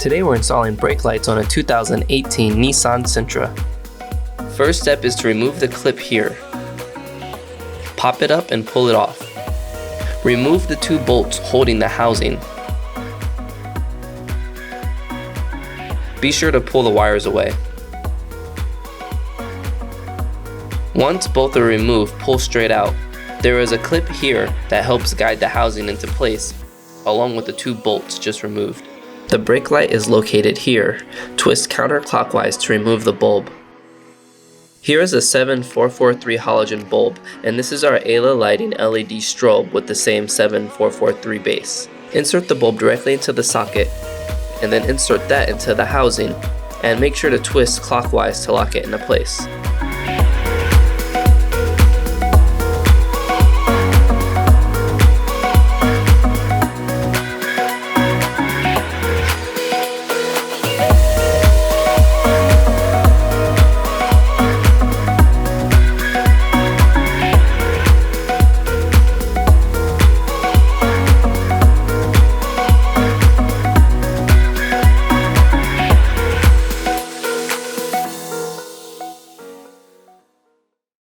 Today we're installing brake lights on a 2018 Nissan Sentra. First step is to remove the clip here. Pop it up and pull it off. Remove the two bolts holding the housing. Be sure to pull the wires away. Once both are removed, pull straight out. There is a clip here that helps guide the housing into place, along with the two bolts just removed. The brake light is located here. Twist counterclockwise to remove the bulb. Here is a 7443 halogen bulb, and this is our Ayla lighting LED strobe with the same 7443 base. Insert the bulb directly into the socket, and then insert that into the housing, and make sure to twist clockwise to lock it into place.